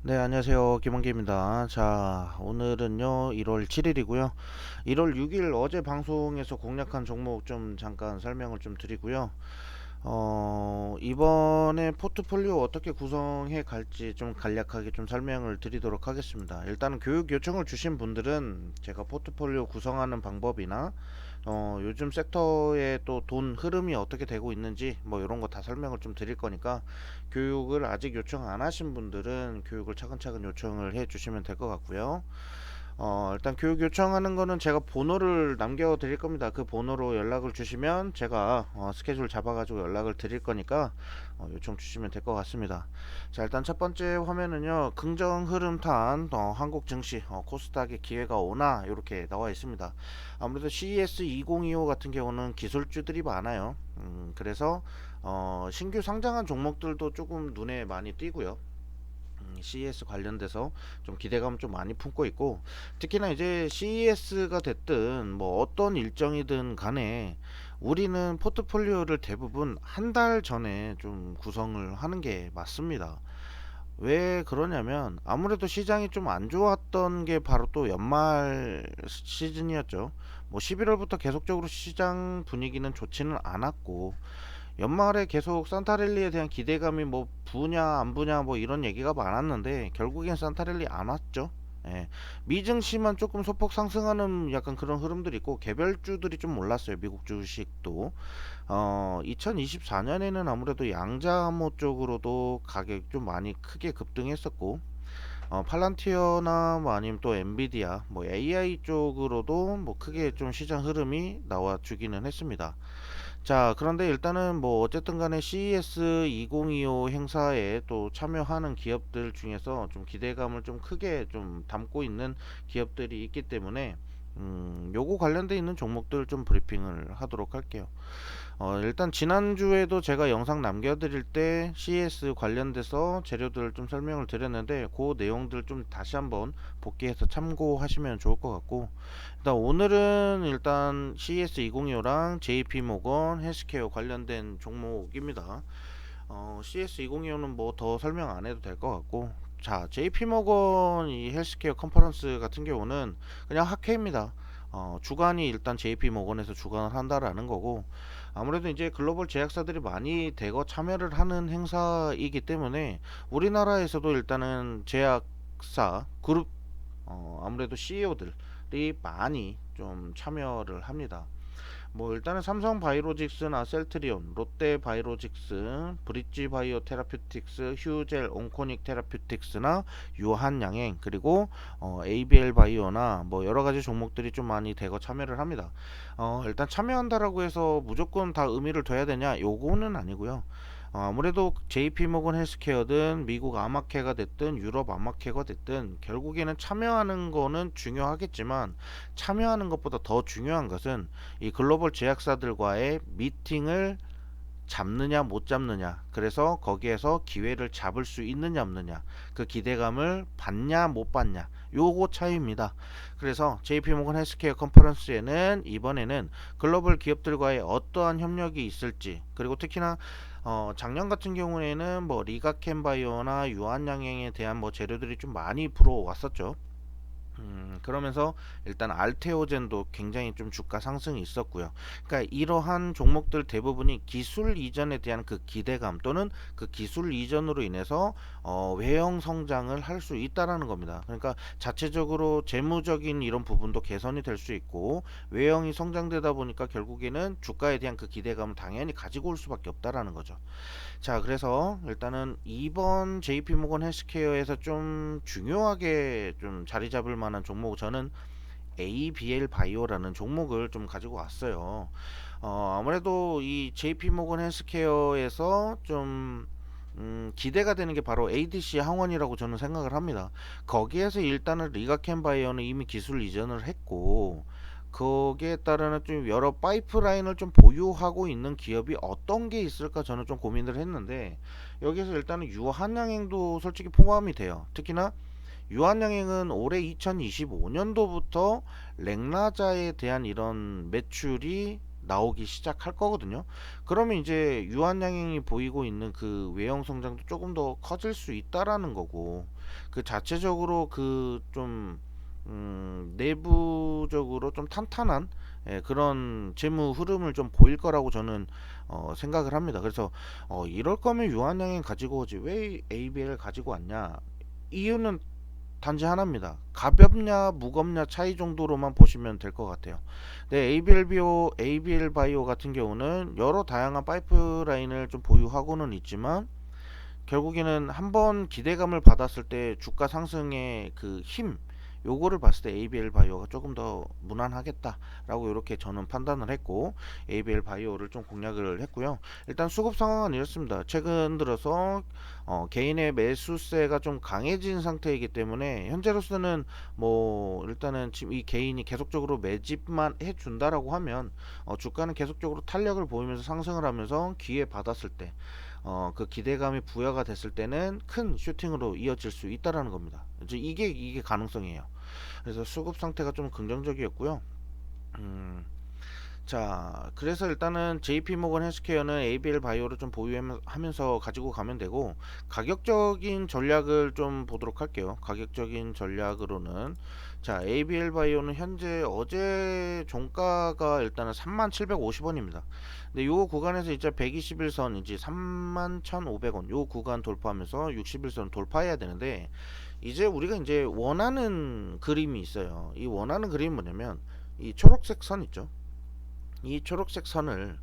네, 안녕하세요. 김원기입니다. 자, 오늘은요, 1월 7일이고요. 1월 6일 어제 방송에서 공략한 종목 좀 잠깐 설명을 좀 드리고요. 이번에 포트폴리오 어떻게 구성해 갈지 좀 간략하게 좀 설명을 드리도록 하겠습니다. 일단은 교육 요청을 주신 분들은 제가 포트폴리오 구성하는 방법이나 요즘 섹터의 또 돈 흐름이 어떻게 되고 있는지 뭐 이런 거 다 설명을 좀 드릴 거니까 교육을 아직 요청 안 하신 분들은 교육을 차근차근 요청을 해 주시면 될 것 같고요. 일단 교육 요청하는 거는 제가 번호를 남겨 드릴 겁니다. 그 번호로 연락을 주시면 제가 스케줄 잡아가지고 연락을 드릴 거니까 요청 주시면 될 것 같습니다. 자, 일단 첫 번째 화면은요, 긍정 흐름 탄 한국 증시 코스닥의 기회가 오나 이렇게 나와 있습니다. 아무래도 CES 2025 같은 경우는 기술주들이 많아요. 그래서 신규 상장한 종목들도 조금 눈에 많이 띄고요. CES 관련돼서 좀 기대감을 좀 많이 품고 있고, 특히나 이제 CES가 됐든 뭐 어떤 일정이든 간에 우리는 포트폴리오를 대부분 한 달 전에 좀 구성을 하는 게 맞습니다. 왜 그러냐면 아무래도 시장이 좀 안 좋았던 게 바로 또 연말 시즌이었죠. 뭐 11월부터 계속적으로 시장 분위기는 좋지는 않았고, 연말에 계속 산타랠리에 대한 기대감이 뭐 부냐 안 부냐 뭐 이런 얘기가 많았는데 결국엔 산타랠리 안 왔죠. 예. 미증시만 조금 소폭 상승하는 약간 그런 흐름들이 있고 개별주들이 좀 올랐어요. 미국 주식도 2024년에는 아무래도 양자암호 쪽으로도 가격이 좀 많이 크게 급등했었고, 팔란티어나 뭐 아니면 또 엔비디아 뭐 AI 쪽으로도 뭐 크게 좀 시장 흐름이 나와 주기는 했습니다. 자, 그런데 일단은 뭐 어쨌든 간에 CES 2025 행사에 또 참여하는 기업들 중에서 좀 기대감을 좀 크게 좀 담고 있는 기업들이 있기 때문에 요거 관련돼 있는 종목들 좀 브리핑을 하도록 할게요. 일단 지난주에도 제가 영상 남겨드릴 때 CS 관련돼서 재료들을 좀 설명을 드렸는데 그 내용들 좀 다시 한번 복귀해서 참고하시면 좋을 것 같고, 일단 오늘은 일단 CS 2025랑 JP모건 헬스케어 관련된 종목입니다. CS 2025는 뭐 더 설명 안 해도 될 것 같고, 자, JP모건 이 헬스케어 컨퍼런스 같은 경우는 그냥 학회입니다. 주관이 일단 JP모건에서 주관을 한다라는 거고, 아무래도 이제 글로벌 제약사들이 많이 대거 참여를 하는 행사이기 때문에 우리나라에서도 일단은 제약사 그룹 아무래도 CEO들이 많이 좀 참여를 합니다. 뭐 일단은 삼성바이오로직스나 셀트리온, 롯데바이오로직스, 브릿지바이오 테라퓨틱스, 휴젤 온코닉 테라퓨틱스나 유한양행, 그리고 ABL바이오나 뭐 여러 가지 종목들이 좀 많이 대거 참여를 합니다. 일단 참여한다라고 해서 무조건 다 의미를 둬야 되냐? 요거는 아니고요. 아무래도 JP모건 헬스케어든 미국 아마케가 됐든 유럽 아마케가 됐든 결국에는 참여하는 거는 중요하겠지만, 참여하는 것보다 더 중요한 것은 이 글로벌 제약사들과의 미팅을 잡느냐 못 잡느냐, 그래서 거기에서 기회를 잡을 수 있느냐 없느냐, 그 기대감을 받냐 못 받냐, 요거 차이입니다. 그래서 JP모건 헬스케어 컨퍼런스에는 이번에는 글로벌 기업들과의 어떠한 협력이 있을지, 그리고 특히나 작년 같은 경우에는 뭐 리가켄바이오나 유한양행에 대한 뭐 재료들이 좀 많이 불어왔었죠. 그러면서 일단 알테오젠도 굉장히 좀 주가 상승이 있었고요. 그러니까 이러한 종목들 대부분이 기술 이전에 대한 그 기대감 또는 그 기술 이전으로 인해서 외형 성장을 할 수 있다라는 겁니다. 그러니까 자체적으로 재무적인 이런 부분도 개선이 될 수 있고, 외형이 성장되다 보니까 결국에는 주가에 대한 그 기대감을 당연히 가지고 올 수밖에 없다라는 거죠. 자, 그래서 일단은 이번 JP모건 헬스케어에서 좀 중요하게 좀 자리 잡을 만한 종목, 저는 ABL 바이오라는 종목을 좀 가지고 왔어요. 아무래도 이 JP모건 헬스케어에서 좀 기대가 되는 게 바로 ADC 항원이라고 저는 생각을 합니다. 거기에서 일단은 리가켄 바이오는 이미 기술 이전을 했고, 거기에 따르는 좀 여러 파이프라인을 좀 보유하고 있는 기업이 어떤 게 있을까 저는 좀 고민을 했는데, 여기서 일단은 유한양행도 솔직히 포함이 돼요. 특히나 유한양행은 올해 2025년도부터 렉나자에 대한 이런 매출이 나오기 시작할 거거든요. 그러면 이제 유한양행이 보이고 있는 그 외형 성장도 조금 더 커질 수 있다라는 거고, 그 자체적으로 그 좀 내부적으로 좀 탄탄한 그런 재무 흐름을 좀 보일 거라고 저는 생각을 합니다. 그래서 이럴 거면 유한양행 가지고 오지 왜 ABL 가지고 왔냐? 이유는 단지 하나입니다. 가볍냐 무겁냐 차이 정도로만 보시면 될 것 같아요. 네, ABL 바이오 같은 경우는 여러 다양한 파이프라인을 좀 보유하고는 있지만 결국에는 한번 기대감을 받았을 때 주가 상승의 그 힘, 요거를 봤을 때 ABL 바이오가 조금 더 무난하겠다라고 이렇게 저는 판단을 했고 ABL 바이오를 좀 공략을 했고요. 일단 수급 상황은 이렇습니다. 최근 들어서 개인의 매수세가 좀 강해진 상태이기 때문에 현재로서는 뭐 일단은 지금 이 개인이 계속적으로 매집만 해준다라고 하면 주가는 계속적으로 탄력을 보이면서 상승을 하면서 기회 받았을 때 그 기대감이 부여가 됐을 때는 큰 슈팅으로 이어질 수 있다라는 겁니다. 이제 이게 가능성이에요. 그래서 수급 상태가 좀 긍정적이었고요. 음, 자, 그래서 일단은 JP모건 헬스케어는 ABL 바이오를 좀 보유하면서 가지고 가면 되고, 가격적인 전략을 좀 보도록 할게요. 가격적인 전략으로는 자, ABL 바이오는 현재 어제 종가가 일단은 3750원입니다. 근데 요 구간에서 이제 121선 이제 31,500원 요 구간 돌파하면서 61선 돌파해야 되는데, 이제 우리가 이제 원하는 그림이 있어요. 이 원하는 그림은 뭐냐면 이 초록색 선 있죠. 이 초록색 선을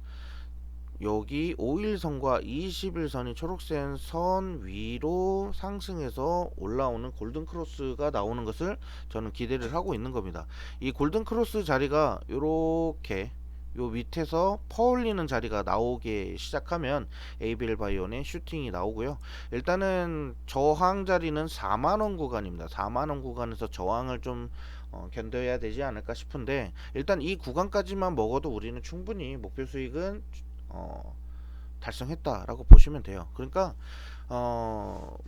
여기 5일선과 20일선이 초록색 선 위로 상승해서 올라오는 골든 크로스가 나오는 것을 저는 기대를 하고 있는 겁니다. 이 골든 크로스 자리가 요렇게 요 밑에서 퍼올리는 자리가 나오게 시작하면 ABL 바이온의 슈팅이 나오고요. 일단은 저항 자리는 4만원 구간입니다. 4만원 구간에서 저항을 좀 견뎌야 되지 않을까 싶은데, 일단 이 구간까지만 먹어도 우리는 충분히 목표 수익은 어, 달성했다라고 보시면 돼요. 그러니까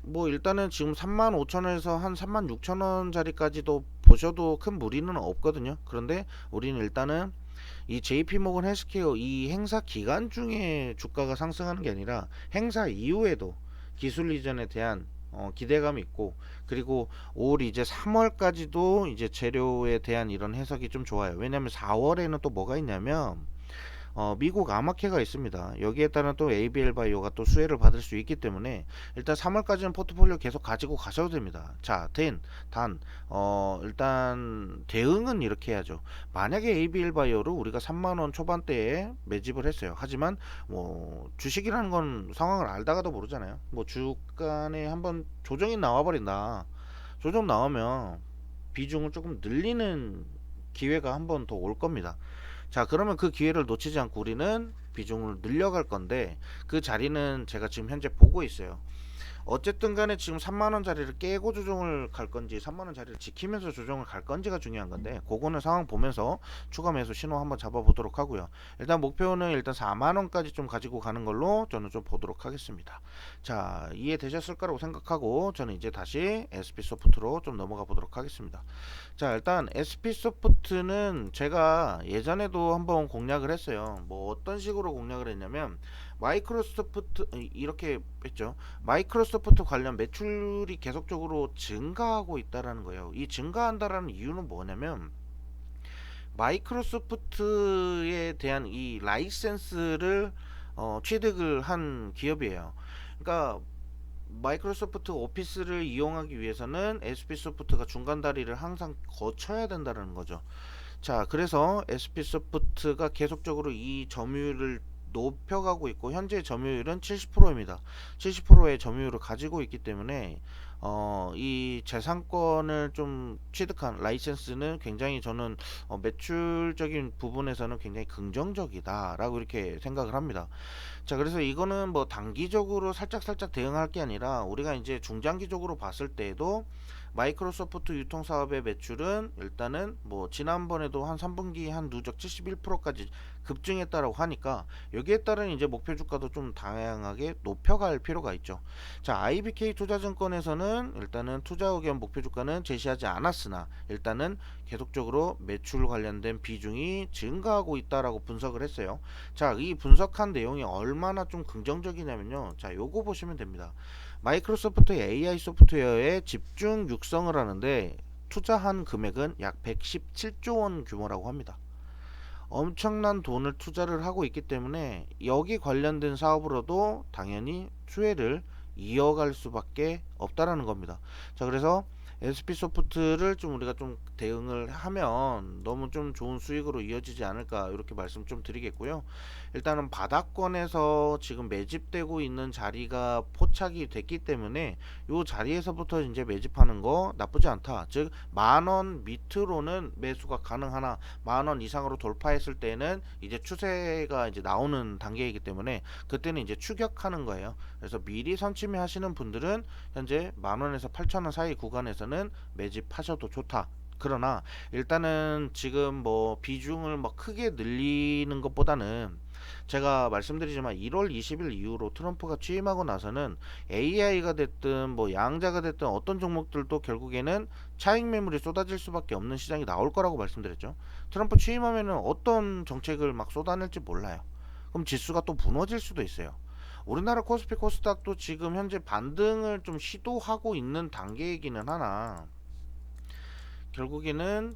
뭐 일단은 지금 35,000원에서 한 36,000원 자리까지도 보셔도 큰 무리는 없거든요. 그런데 우리는 일단은 이 JP모건 헬스케어 이 행사 기간 중에 주가가 상승하는 게 아니라 행사 이후에도 기술 이전에 대한 기대감이 있고, 그리고 올 이제 3월까지도 이제 재료에 대한 이런 해석이 좀 좋아요. 왜냐하면 4월에는 또 뭐가 있냐면 미국 암호화폐가 있습니다. 여기에 따른 또 ABL 바이오가 또 수혜를 받을 수 있기 때문에 일단 3월까지는 포트폴리오 계속 가지고 가셔도 됩니다. 자, 일단 대응은 이렇게 해야죠. 만약에 ABL 바이오를 우리가 3만원 초반대에 매집을 했어요. 하지만 뭐 주식이라는 건 상황을 알다가도 모르잖아요. 뭐 주간에 한번 조정이 나와버린다. 조정 나오면 비중을 조금 늘리는 기회가 한번 더 올 겁니다. 자, 그러면 그 기회를 놓치지 않고 우리는 비중을 늘려갈 건데, 그 자리는 제가 지금 현재 보고 있어요. 어쨌든 간에 지금 3만원 자리를 깨고 조정을 갈 건지 3만원 자리를 지키면서 조정을 갈 건지가 중요한 건데, 그거는 상황 보면서 추가 매수 신호 한번 잡아보도록 하고요. 일단 목표는 일단 4만원까지 좀 가지고 가는 걸로 저는 좀 보도록 하겠습니다. 자, 이해되셨을 거라고 생각하고 저는 이제 다시 SP소프트로 좀 넘어가 보도록 하겠습니다. 자, 일단 SP소프트는 제가 예전에도 한번 공략을 했어요. 뭐 어떤 식으로 공략을 했냐면, 마이크로소프트 이렇게 했죠. 마이크로소프트 관련 매출이 계속적으로 증가하고 있다라는 거예요. 이 증가한다라는 이유는 뭐냐면, 마이크로소프트에 대한 이 라이센스를 취득을 한 기업이에요. 그러니까 마이크로소프트 오피스를 이용하기 위해서는 SP소프트가 중간 다리를 항상 거쳐야 된다는 거죠. 자, 그래서 SP소프트가 계속적으로 이 점유율을 높여가고 있고, 현재 점유율은 70%입니다. 70%의 점유율을 가지고 있기 때문에 이 재산권을 좀 취득한 라이센스는 굉장히 저는 매출적인 부분에서는 굉장히 긍정적이다라고 이렇게 생각을 합니다. 자, 그래서 이거는 뭐 단기적으로 살짝 대응할 게 아니라 우리가 이제 중장기적으로 봤을 때에도 마이크로소프트 유통사업의 매출은 일단은 뭐 지난번에도 한 3분기 한 누적 71%까지 급증했다라고 하니까 여기에 따른 이제 목표 주가도 좀 다양하게 높여갈 필요가 있죠. 자, IBK 투자증권에서는 일단은 투자 의견 목표 주가는 제시하지 않았으나 일단은 계속적으로 매출 관련된 비중이 증가하고 있다라고 분석을 했어요. 자, 이 분석한 내용이 얼마나 좀 긍정적이냐면요. 자, 요거 보시면 됩니다. 마이크로소프트 AI 소프트웨어에 집중 육성을 하는데 투자한 금액은 약 117조 원 규모라고 합니다. 엄청난 돈을 투자를 하고 있기 때문에 여기 관련된 사업으로도 당연히 수혜를 이어갈 수밖에 없다라는 겁니다. 자, 그래서 SP소프트를 좀 우리가 좀 대응을 하면 너무 좀 좋은 수익으로 이어지지 않을까 이렇게 말씀 좀 드리겠고요. 일단은 바닥권에서 지금 매집되고 있는 자리가 포착이 됐기 때문에 이 자리에서부터 이제 매집하는 거 나쁘지 않다. 즉 10,000원 밑으로는 매수가 가능하나 10,000원 이상으로 돌파했을 때는 이제 추세가 이제 나오는 단계이기 때문에 그때는 이제 추격하는 거예요. 그래서 미리 선침해 하시는 분들은 현재 10,000원에서 8,000원 사이 구간에서는 매집하셔도 좋다. 그러나 일단은 지금 뭐 비중을 막 크게 늘리는 것보다는 제가 말씀드리지만 1월 20일 이후로 트럼프가 취임하고 나서는 AI가 됐든 뭐 양자가 됐든 어떤 종목들도 결국에는 차익 매물이 쏟아질 수밖에 없는 시장이 나올 거라고 말씀드렸죠. 트럼프 취임하면은 어떤 정책을 막 쏟아낼지 몰라요. 그럼 지수가 또 무너질 수도 있어요. 우리나라 코스피 코스닥도 지금 현재 반등을 좀 시도하고 있는 단계이기는 하나 결국에는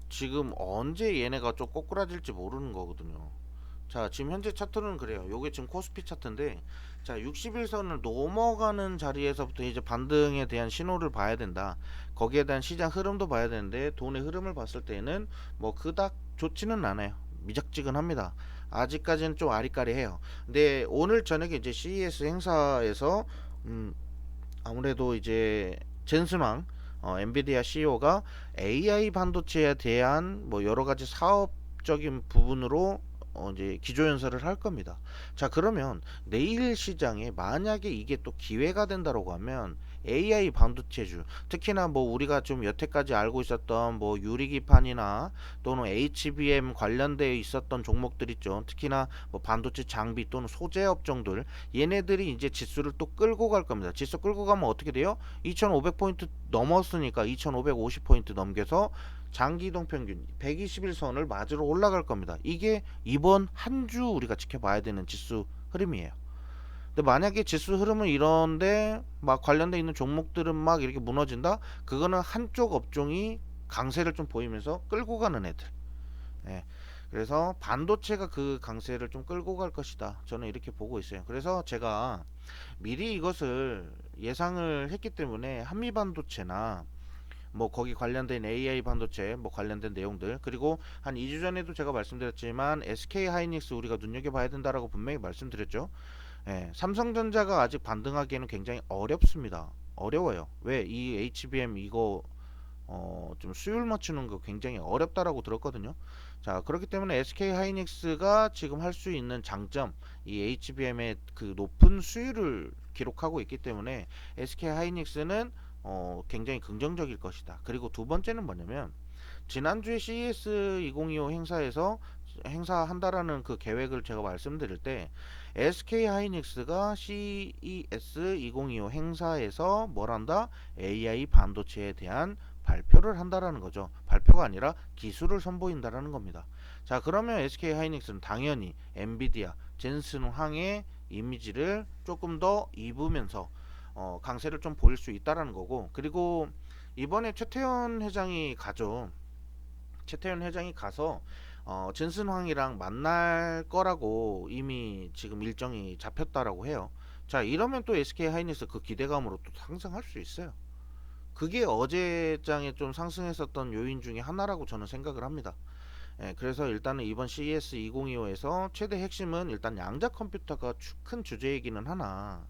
지금 언제 얘네가 좀 꼬꾸라질지 모르는 거거든요. 자, 지금 현재 차트는 그래요. 요게 지금 코스피 차트인데, 자, 61선을 넘어가는 자리에서부터 이제 반등에 대한 신호를 봐야 된다. 거기에 대한 시장 흐름도 봐야 되는데, 돈의 흐름을 봤을 때는 뭐 그닥 좋지는 않아요. 미적지근합니다. 아직까지는 좀 아리까리해요. 근데 오늘 저녁에 이제 CES 행사에서 아무래도 이제 젠슨왕 엔비디아 CEO가 AI 반도체에 대한 뭐 여러 가지 사업적인 부분으로 이제 기조연설을 할 겁니다. 자, 그러면 내일 시장에 만약에 이게 또 기회가 된다고 하면 AI 반도체주, 특히나 뭐 우리가 좀 여태까지 알고 있었던 뭐 유리기판이나 또는 HBM 관련되어 있었던 종목들 있죠. 특히나 뭐 반도체 장비 또는 소재 업종들, 얘네들이 이제 지수를 또 끌고 갈 겁니다. 지수 끌고 가면 어떻게 돼요? 2500포인트 넘었으니까 2550포인트 넘겨서 장기이동 평균 121선을 맞으러 올라갈 겁니다. 이게 이번 한 주 우리가 지켜봐야 되는 지수 흐름이에요. 근데 만약에 지수 흐름은 이런데 막 관련돼 있는 종목들은 막 이렇게 무너진다? 그거는 한쪽 업종이 강세를 좀 보이면서 끌고 가는 애들. 예. 그래서 반도체가 그 강세를 좀 끌고 갈 것이다. 저는 이렇게 보고 있어요. 그래서 제가 미리 이것을 예상을 했기 때문에 한미반도체나 뭐 거기 관련된 AI 반도체 뭐 관련된 내용들 그리고 한 2주 전에도 제가 말씀드렸지만 SK 하이닉스 우리가 눈여겨봐야 된다라고 분명히 말씀드렸죠. 예, 삼성전자가 아직 반등하기에는 굉장히 어렵습니다. 어려워요. 왜? 이 HBM 이거 좀 수율 맞추는 거 굉장히 어렵다라고 들었거든요. 자, 그렇기 때문에 SK 하이닉스가 지금 할 수 있는 장점, 이 HBM의 그 높은 수율을 기록하고 있기 때문에 SK 하이닉스는 굉장히 긍정적일 것이다. 그리고 두 번째는 뭐냐면 지난주에 CES 2025 행사에서 행사한다라는 그 계획을 제가 말씀드릴 때 SK 하이닉스가 CES 2025 행사에서 뭘 한다? AI 반도체에 대한 발표를 한다라는 거죠. 발표가 아니라 기술을 선보인다라는 겁니다. 자, 그러면 SK 하이닉스는 당연히 엔비디아, 젠슨 황의 이미지를 조금 더 입으면서 강세를 좀 보일 수 있다라는 거고 그리고 이번에 최태원 회장이 가죠. 최태원 회장이 가서 젠슨황이랑 만날 거라고 이미 지금 일정이 잡혔다라고 해요. 자, 이러면 또 SK 하이닉스 그 기대감으로 또 상승할 수 있어요. 그게 어제장에 좀 상승했었던 요인 중에 하나라고 저는 생각을 합니다. 예, 그래서 일단은 이번 CES 2025에서 최대 핵심은 일단 양자 컴퓨터가 큰 주제이기는 하나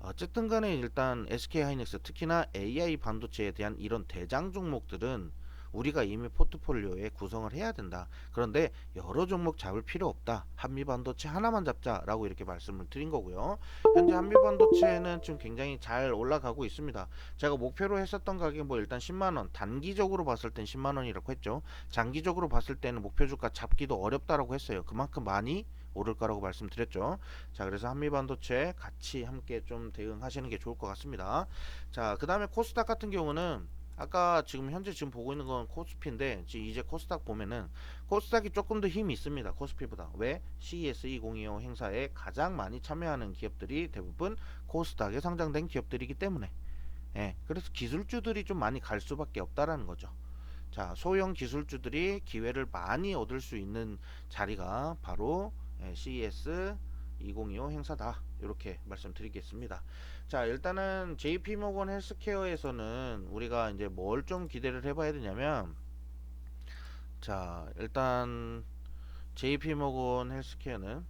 어쨌든 간에 일단 SK 하이닉스 특히나 AI 반도체에 대한 이런 대장 종목들은 우리가 이미 포트폴리오에 구성을 해야 된다. 그런데 여러 종목 잡을 필요 없다. 한미반도체 하나만 잡자라고 이렇게 말씀을 드린 거고요. 현재 한미반도체는 지금 굉장히 잘 올라가고 있습니다. 제가 목표로 했었던 가격 뭐 일단 10만원, 단기적으로 봤을 땐 10만원이라고 했죠. 장기적으로 봤을 때는 목표 주가 잡기도 어렵다라고 했어요. 그만큼 많이 오를 거라고 말씀드렸죠. 자, 그래서 한미반도체 같이 함께 좀 대응하시는 게 좋을 것 같습니다. 자, 그 다음에 코스닥 같은 경우는 아까 지금 현재 지금 보고 있는 건 코스피인데 이제 코스닥 보면은 코스닥이 조금 더 힘이 있습니다. 코스피보다. 왜? CES 2025 행사에 가장 많이 참여하는 기업들이 대부분 코스닥에 상장된 기업들이기 때문에, 예, 그래서 기술주들이 좀 많이 갈 수밖에 없다라는 거죠. 자, 소형 기술주들이 기회를 많이 얻을 수 있는 자리가 바로 CES 2025 행사다. 이렇게 말씀드리겠습니다. 자, 일단은 JP모건 헬스케어에서는 우리가 이제 뭘 좀 기대를 해봐야 되냐면, 자, 일단 JP모건 헬스케어는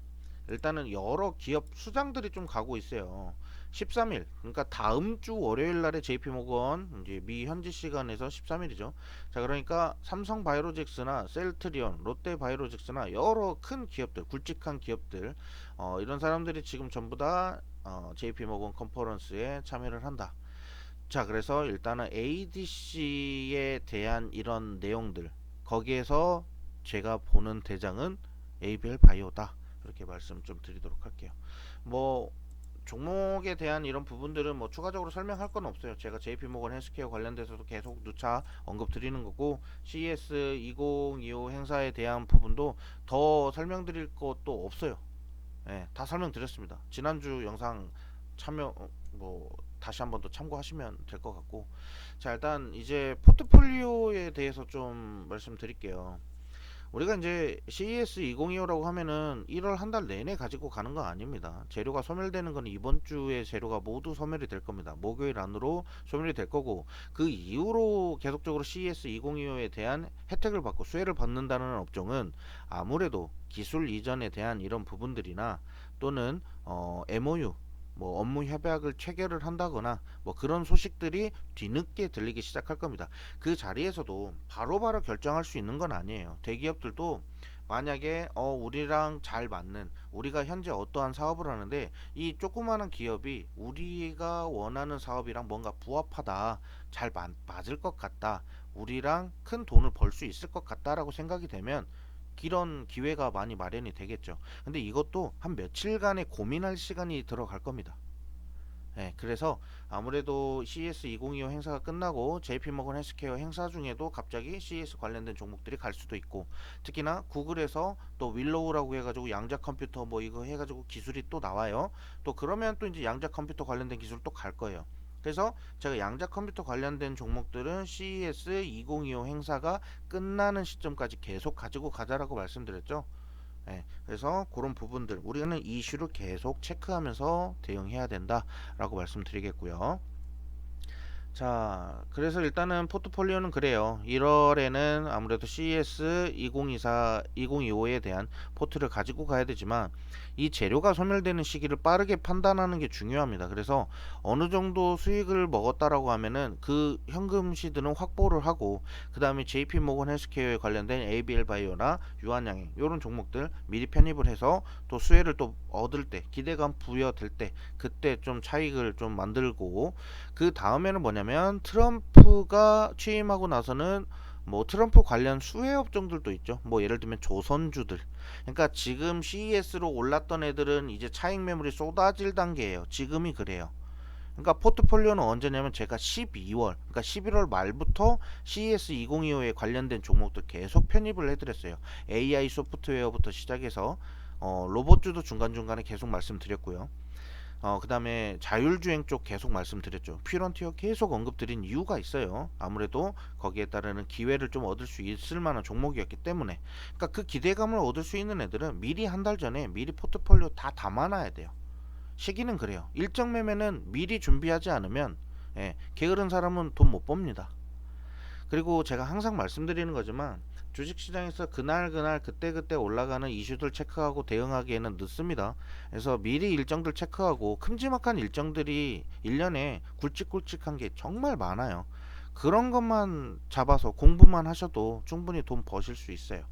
일단은 여러 기업 수장들이 좀 가고 있어요. 13일, 그러니까 다음 주 월요일 날에 JP모건 이제 미 현지 시간에서 13일이죠. 자, 그러니까 삼성바이오로직스나 셀트리온, 롯데바이오로직스나 여러 큰 기업들, 굵직한 기업들, 이런 사람들이 지금 전부 다 JP모건 컨퍼런스에 참여를 한다. 자, 그래서 일단은 ADC에 대한 이런 내용들, 거기에서 제가 보는 대장은 ABL 바이오다. 이렇게 말씀 좀 드리도록 할게요. 뭐 종목에 대한 이런 부분들은 뭐 추가적으로 설명할 건 없어요. 제가 JP모건 헬스케어 관련돼서도 계속 누차 언급 드리는 거고, CES 2025 행사에 대한 부분도 더 설명드릴 것도 없어요. 예, 다 설명드렸습니다. 지난주 영상 참여 뭐 다시 한번 더 참고하시면 될 것 같고, 자, 일단 이제 포트폴리오에 대해서 좀 말씀드릴게요. 우리가 이제 CES 2025라고 하면은 1월 한 달 내내 가지고 가는 거 아닙니다. 재료가 소멸되는 건 이번 주에 재료가 모두 소멸이 될 겁니다. 목요일 안으로 소멸이 될 거고, 그 이후로 계속적으로 CES 2025에 대한 혜택을 받고 수혜를 받는다는 업종은 아무래도 기술 이전에 대한 이런 부분들이나 또는 MOU 뭐 업무 협약을 체결을 한다거나 뭐 그런 소식들이 뒤늦게 들리기 시작할 겁니다. 그 자리에서도 바로바로 결정할 수 있는 건 아니에요. 대기업들도 만약에 우리랑 잘 맞는, 우리가 현재 어떠한 사업을 하는데 이 조그마한 기업이 우리가 원하는 사업이랑 뭔가 부합하다, 잘 맞을 것 같다, 우리랑 큰 돈을 벌 수 있을 것 같다라고 생각이 되면 이런 기회가 많이 마련이 되겠죠. 근데 이것도 한 며칠간의 고민할 시간이 들어갈 겁니다. 네, 그래서 아무래도 CES 2025 행사가 끝나고 JP모건 헬스케어 행사 중에도 갑자기 CES 관련된 종목들이 갈 수도 있고, 특히나 구글에서 또 윌로우라고 해가지고 양자 컴퓨터 뭐 이거 해가지고 기술이 또 나와요. 또 그러면 또 이제 양자 컴퓨터 관련된 기술 또 갈 거예요. 그래서 제가 양자 컴퓨터 관련된 종목들은 CES 2025 행사가 끝나는 시점까지 계속 가지고 가자라고 말씀드렸죠. 예, 그래서 그런 부분들 우리는 이슈를 계속 체크하면서 대응해야 된다라고 말씀드리겠고요. 자, 그래서 일단은 포트폴리오는 그래요. 1월에는 아무래도 CES 2025에 대한 포트를 가지고 가야 되지만 이 재료가 소멸되는 시기를 빠르게 판단하는 게 중요합니다. 그래서 어느 정도 수익을 먹었다라고 하면은 그 현금 시드는 확보를 하고, 그 다음에 JP모건 헬스케어에 관련된 ABL 바이오나 유한양행 이런 종목들 미리 편입을 해서 또 수혜를 또 얻을 때, 기대감 부여될 때 그때 좀 차익을 좀 만들고, 그 다음에는 뭐냐면 트럼프가 취임하고 나서는 뭐 트럼프 관련 수혜 업종들도 있죠. 뭐 예를 들면 조선주들. 그러니까 지금 CES로 올랐던 애들은 이제 차익 매물이 쏟아질 단계예요. 지금이 그래요. 그러니까 포트폴리오는 언제냐면 제가 12월, 그러니까 11월 말부터 CES 2025에 관련된 종목들 계속 편입을 해드렸어요. AI 소프트웨어부터 시작해서 로봇주도 중간중간에 계속 말씀드렸고요. 그 다음에 자율주행 쪽 계속 말씀드렸죠. 퓨런티어 계속 언급드린 이유가 있어요. 아무래도 거기에 따르는 기회를 좀 얻을 수 있을 만한 종목이었기 때문에. 그러니까 그 기대감을 얻을 수 있는 애들은 미리 한 달 전에 미리 포트폴리오 다 담아놔야 돼요. 시기는 그래요. 일정 매매는 미리 준비하지 않으면, 예, 게으른 사람은 돈 못 법니다. 그리고 제가 항상 말씀드리는 거지만 주식시장에서 그날 그때 올라가는 이슈들 체크하고 대응하기에는 늦습니다. 그래서 미리 일정들 체크하고, 큼지막한 일정들이 1년에 굵직굵직한 게 정말 많아요. 그런 것만 잡아서 공부만 하셔도 충분히 돈 버실 수 있어요.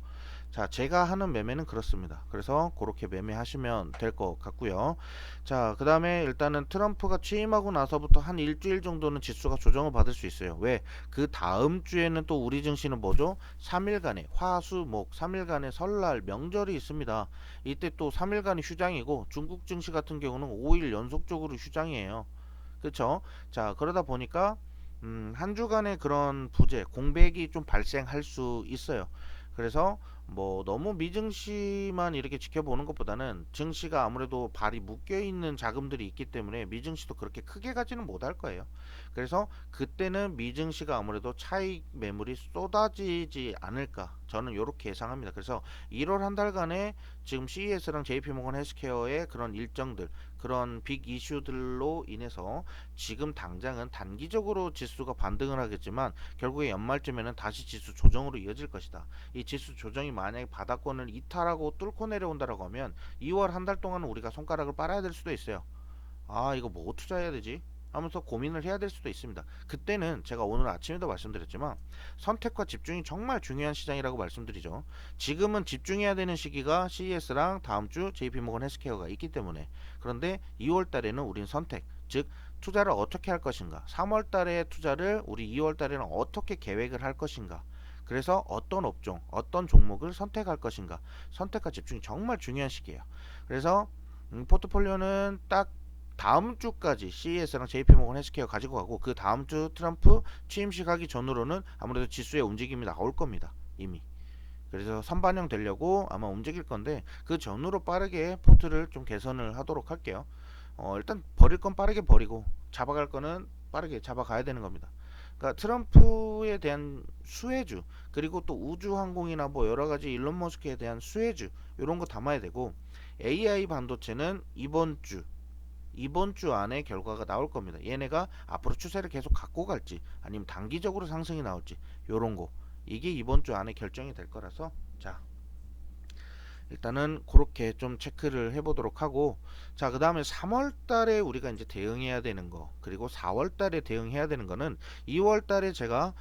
자, 제가 하는 매매는 그렇습니다. 그래서 그렇게 매매하시면 될 것 같고요. 자, 그 다음에 일단은 트럼프가 취임하고 나서부터 한 일주일 정도는 지수가 조정을 받을 수 있어요. 왜? 그 다음 주에는 또 우리 증시는 뭐죠? 3일간의 화수목 3일간의 설날 명절이 있습니다. 이때 또 3일간이 휴장이고 중국 증시 같은 경우는 5일 연속적으로 휴장이에요. 그렇죠? 자, 그러다 보니까 한 주간의 그런 부재, 공백이 좀 발생할 수 있어요. 그래서 뭐 너무 미증시만 이렇게 지켜보는 것보다는 증시가 아무래도 발이 묶여 있는 자금들이 있기 때문에 미증시도 그렇게 크게 가지는 못할 거예요. 그래서 그때는 미증시가 아무래도 차익 매물이 쏟아지지 않을까 저는 이렇게 예상합니다. 그래서 1월 한 달간의 지금 CES랑 JP모건 헬스케어의 그런 일정들 그런 빅 이슈들로 인해서 지금 당장은 단기적으로 지수가 반등을 하겠지만 결국에 연말쯤에는 다시 지수 조정으로 이어질 것이다. 이 지수 조정이 만약에 바닥권을 이탈하고 뚫고 내려온다라고 하면 2월 한 달 동안은 우리가 손가락을 빨아야 될 수도 있어요. 아, 이거 뭐 투자해야 되지? 하면서 고민을 해야 될 수도 있습니다. 그때는 제가 오늘 아침에도 말씀드렸지만 선택과 집중이 정말 중요한 시장이라고 말씀드리죠. 지금은 집중해야 되는 시기가 CES랑 다음 주 JP모건 헬스케어가 있기 때문에. 그런데 2월 달에는 우린 선택, 즉 투자를 어떻게 할 것인가, 3월 달에 투자를 우리 2월 달에는 어떻게 계획을 할 것인가, 그래서 어떤 업종, 어떤 종목을 선택할 것인가, 선택과 집중이 정말 중요한 시기예요. 그래서 포트폴리오는 딱 다음 주까지 CES랑 JP모건 헬스케어 가지고 가고 그 다음 주 트럼프 취임식 하기 전으로는 아무래도 지수의 움직임이 나올 겁니다. 이미. 그래서 선반영 되려고 아마 움직일 건데 그 전으로 빠르게 포트를 좀 개선을 하도록 할게요. 일단 버릴 건 빠르게 버리고 잡아갈 거는 빠르게 잡아가야 되는 겁니다. 그러니까 트럼프에 대한 수혜주 그리고 또 우주항공이나 뭐 여러 가지 일론 머스크에 대한 수혜주 이런 거 담아야 되고 AI 반도체는 이번 주 안에 결과가 나올 겁니다. 얘네가 앞으로 추세를 계속 갖고 갈지 아니면 단기적으로 상승이 나올지 요런 거 이게 이번 주 안에 결정이 될 거라서 자 일단은 그렇게 좀 체크를 해보도록 하고 자 그 다음에 3월달에 우리가 이제 대응해야 되는 거 그리고 4월달에 대응해야 되는 거는 2월달에 제가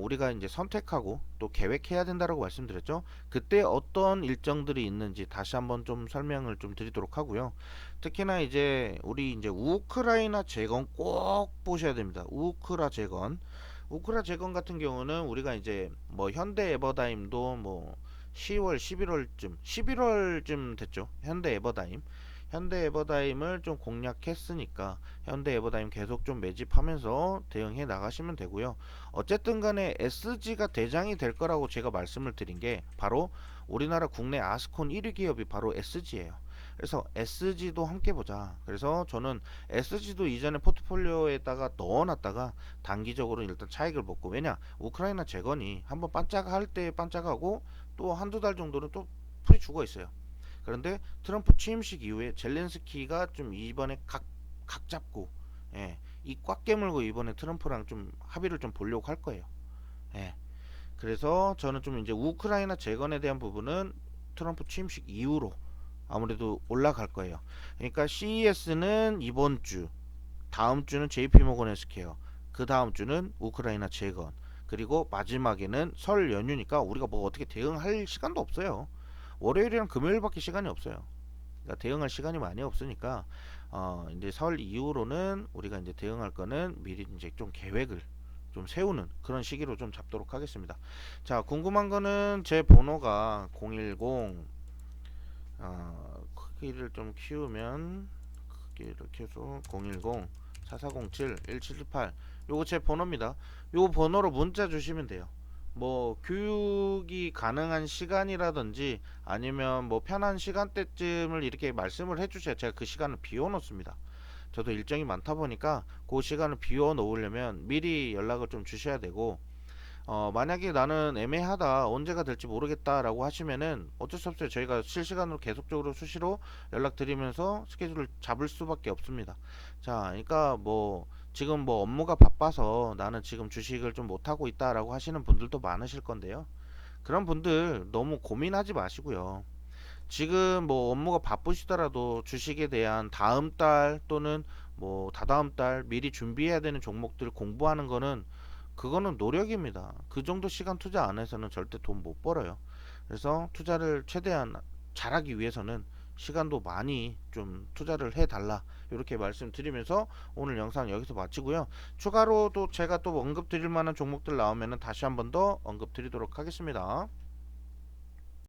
우리가 이제 선택하고 또 계획해야 된다라고 말씀드렸죠. 그때 어떤 일정들이 있는지 다시 한번 좀 설명을 좀 드리도록 하고요. 특히나 이제 우리 이제 우크라이나 재건 꼭 보셔야 됩니다. 우크라 재건 같은 경우는 우리가 이제 뭐 현대 에버다임도 뭐 10월, 11월쯤 됐죠. 현대 에버다임을 좀 공략했으니까 현대 에버다임 계속 좀 매집하면서 대응해 나가시면 되고요. 어쨌든 간에 SG가 대장이 될 거라고 제가 말씀을 드린 게 바로 우리나라 국내 아스콘 1위 기업이 바로 SG예요. 그래서 SG도 함께 보자. 그래서 저는 SG도 이전에 포트폴리오에다가 넣어놨다가 단기적으로 일단 차익을 먹고 왜냐 우크라이나 재건이 한번 반짝할 때 반짝하고 또 한두 달 정도는 또 풀이 죽어 있어요. 그런데 트럼프 취임식 이후에 젤렌스키가 좀 이번에 각 잡고 예, 이 꽉 깨물고 이번에 트럼프랑 좀 합의를 좀 보려고 할 거예요. 예. 그래서 저는 좀 이제 우크라이나 재건에 대한 부분은 트럼프 취임식 이후로 아무래도 올라갈 거예요. 그러니까 CES는 이번 주, 다음 주는 JP모건 헬스케어, 그 다음 주는 우크라이나 재건, 그리고 마지막에는 설 연휴니까 우리가 뭐 어떻게 대응할 시간도 없어요. 월요일이랑 금요일밖에 시간이 없어요. 그러니까 대응할 시간이 많이 없으니까 이제 설 이후로는 우리가 이제 대응할 거는 미리 이제 좀 계획을 좀 세우는 그런 시기로 좀 잡도록 하겠습니다. 자, 궁금한 거는 제 번호가 010 크기를 좀 키우면 크기를 키워서 010 4407 1718 요거 제 번호입니다. 요 번호로 문자 주시면 돼요. 뭐 교육이 가능한 시간이라든지 아니면 뭐 편한 시간대쯤을 이렇게 말씀을 해주셔야 제가 그 시간을 비워 놓습니다. 저도 일정이 많다 보니까 그 시간을 비워 놓으려면 미리 연락을 좀 주셔야 되고 만약에 나는 애매하다 언제가 될지 모르겠다라고 하시면은 어쩔 수 없어요. 저희가 실시간으로 계속적으로 수시로 연락드리면서 스케줄을 잡을 수밖에 없습니다. 자, 그러니까 뭐 지금 뭐 업무가 바빠서 나는 지금 주식을 좀 못하고 있다라고 하시는 분들도 많으실 건데요. 그런 분들 너무 고민하지 마시고요. 지금 뭐 업무가 바쁘시더라도 주식에 대한 다음 달 또는 뭐 다다음 달 미리 준비해야 되는 종목들 공부하는 거는 그거는 노력입니다. 그 정도 시간 투자 안 해서는 절대 돈 못 벌어요. 그래서 투자를 최대한 잘하기 위해서는 시간도 많이 좀 투자를 해달라, 이렇게 말씀드리면서 오늘 영상 여기서 마치고요. 추가로 또 제가 또 언급 드릴 만한 종목들 나오면은 다시 한번 더 언급 드리도록 하겠습니다.